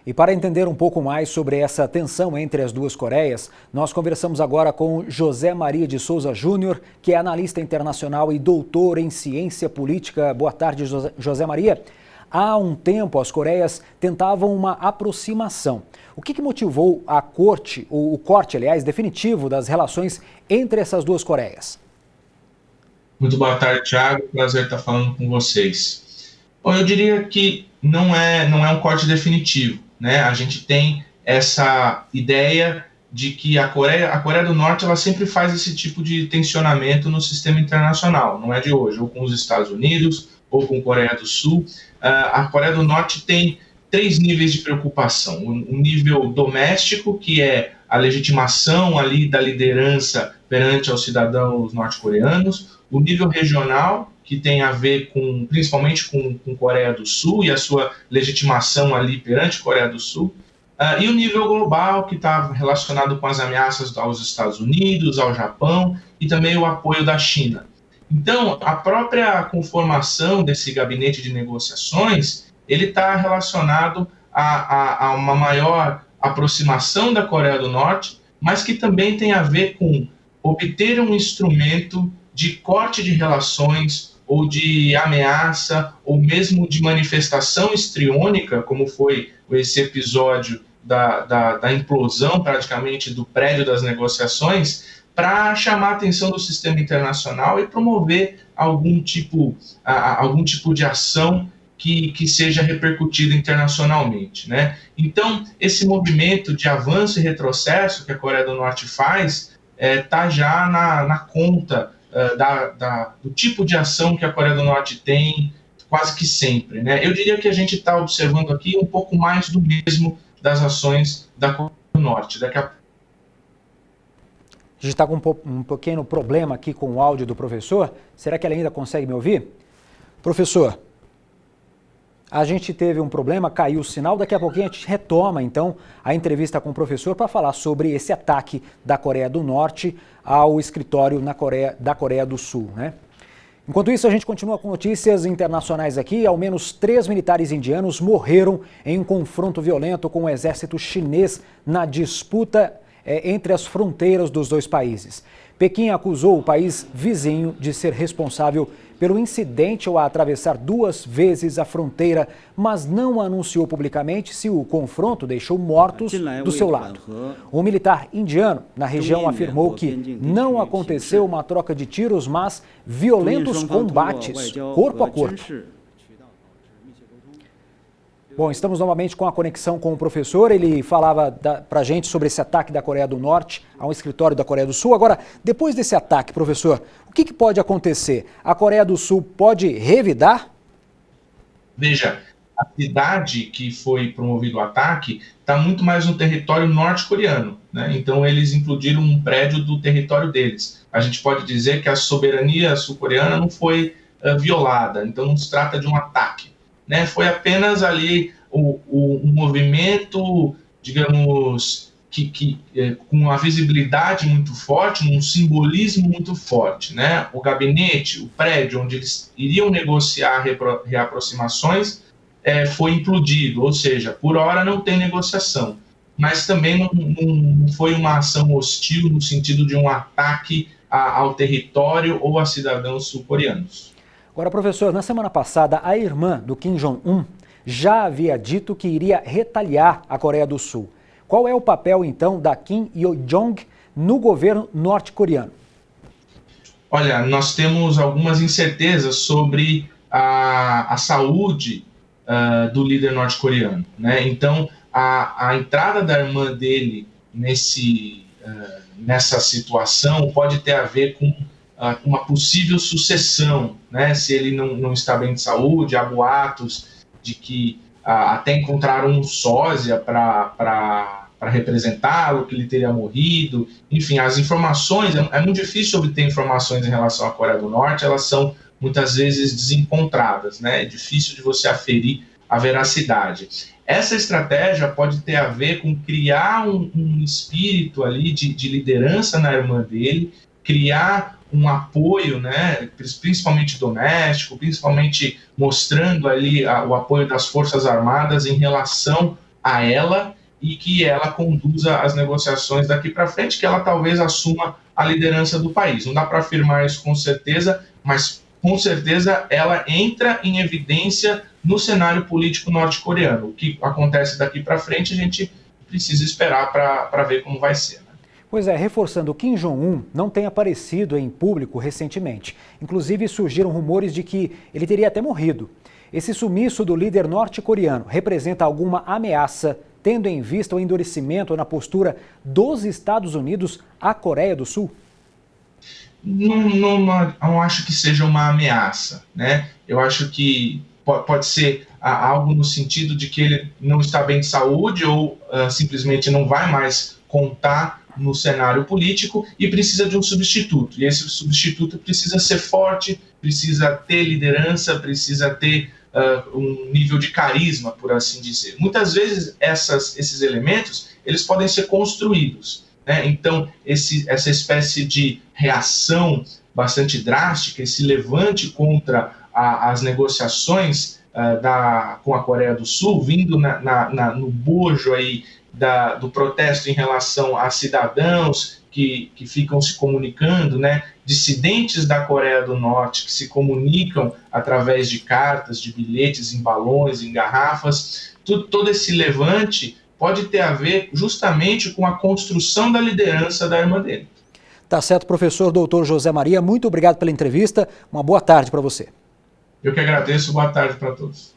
E para entender um pouco mais sobre essa tensão entre as duas Coreias, nós conversamos agora com José Maria de Souza Júnior, que é analista internacional e doutor em ciência política. Boa tarde, José Maria. Há um tempo, as Coreias tentavam uma aproximação. O que motivou o corte, definitivo das relações entre essas duas Coreias? Muito boa tarde, Thiago. Prazer estar falando com vocês. Bom, eu diria que não é um corte definitivo, né? A gente tem essa ideia de que a Coreia do Norte ela sempre faz esse tipo de tensionamento no sistema internacional, não é de hoje, ou com os Estados Unidos, ou com a Coreia do Sul. A Coreia do Norte tem 3 níveis de preocupação. Um nível doméstico, que é a legitimação ali da liderança perante aos cidadãos norte-coreanos, o nível regional, que tem a ver principalmente com Coreia do Sul e a sua legitimação ali perante Coreia do Sul, e o nível global, que está relacionado com as ameaças aos Estados Unidos, ao Japão e também o apoio da China. Então, a própria conformação desse gabinete de negociações, ele está relacionado a uma maior aproximação da Coreia do Norte, mas que também tem a ver com obter um instrumento de corte de relações ou de ameaça ou mesmo de manifestação histriônica, como foi esse episódio da implosão praticamente do prédio das negociações, para chamar a atenção do sistema internacional e promover algum tipo de ação que seja repercutida internacionalmente, né? Então, esse movimento de avanço e retrocesso que a Coreia do Norte faz está já na conta do tipo de ação que a Coreia do Norte tem quase que sempre, né? Eu diria que a gente está observando aqui um pouco mais do mesmo das ações da Coreia do Norte. A gente está com um pequeno problema aqui com o áudio do professor. Será que ele ainda consegue me ouvir? Professor, a gente teve um problema, caiu o sinal. Daqui a pouquinho a gente retoma, então, a entrevista com o professor para falar sobre esse ataque da Coreia do Norte ao escritório da Coreia do Sul, né? Enquanto isso, a gente continua com notícias internacionais aqui. Ao menos 3 militares indianos morreram em um confronto violento com o exército chinês na disputa entre as fronteiras dos dois países. Pequim acusou o país vizinho de ser responsável pelo incidente ao atravessar 2 vezes a fronteira, mas não anunciou publicamente se o confronto deixou mortos do seu lado. Um militar indiano na região afirmou que não aconteceu uma troca de tiros, mas violentos combates, corpo a corpo. Bom, estamos novamente com a conexão com o professor. Ele falava para a gente sobre esse ataque da Coreia do Norte a um escritório da Coreia do Sul. Agora, depois desse ataque, professor, o que pode acontecer? A Coreia do Sul pode revidar? Veja, a cidade que foi promovido o ataque está muito mais no território norte-coreano, né? Então, eles implodiram um prédio do território deles. A gente pode dizer que a soberania sul-coreana não foi violada, então não se trata de um ataque, né? Foi apenas ali um movimento, digamos, com uma visibilidade muito forte, um simbolismo muito forte, né? O gabinete, o prédio onde eles iriam negociar reaproximações foi implodido, ou seja, por hora não tem negociação, mas também não foi uma ação hostil no sentido de um ataque ao território ou a cidadãos sul-coreanos. Agora, professor, na semana passada, a irmã do Kim Jong-un já havia dito que iria retaliar a Coreia do Sul. Qual é o papel, então, da Kim Yo-jong no governo norte-coreano? Olha, nós temos algumas incertezas sobre a saúde do líder norte-coreano, né? Então, a entrada da irmã dele nessa situação pode ter a ver com uma possível sucessão, né? Se ele não está bem de saúde, há boatos de que até encontraram um sósia para representá-lo, que ele teria morrido. Enfim, as informações, é muito difícil obter informações em relação à Coreia do Norte, elas são muitas vezes desencontradas, né? É difícil de você aferir a veracidade. Essa estratégia pode ter a ver com criar um espírito ali de liderança na irmã dele, criar um apoio, né, principalmente doméstico, principalmente mostrando ali o apoio das Forças Armadas em relação a ela e que ela conduza as negociações daqui para frente, que ela talvez assuma a liderança do país. Não dá para afirmar isso com certeza, mas com certeza ela entra em evidência no cenário político norte-coreano. O que acontece daqui para frente a gente precisa esperar para ver como vai ser. Pois é, reforçando, Kim Jong-un não tem aparecido em público recentemente. Inclusive surgiram rumores de que ele teria até morrido. Esse sumiço do líder norte-coreano representa alguma ameaça, tendo em vista o endurecimento na postura dos Estados Unidos à Coreia do Sul? Não acho que seja uma ameaça, né? Eu acho que pode ser algo no sentido de que ele não está bem de saúde ou simplesmente não vai mais contar no cenário político e precisa de um substituto. E esse substituto precisa ser forte, precisa ter liderança, precisa ter um nível de carisma, por assim dizer. Muitas vezes esses elementos eles podem ser construídos, né? Então essa espécie de reação bastante drástica, esse levante contra as negociações com a Coreia do Sul, vindo no bojo aí do protesto em relação a cidadãos que ficam se comunicando, né? Dissidentes da Coreia do Norte que se comunicam através de cartas, de bilhetes, em balões, em garrafas. Todo esse levante pode ter a ver justamente com a construção da liderança da irmã dele. Tá certo, professor doutor José Maria, muito obrigado pela entrevista, uma boa tarde para você. Eu que agradeço, boa tarde para todos.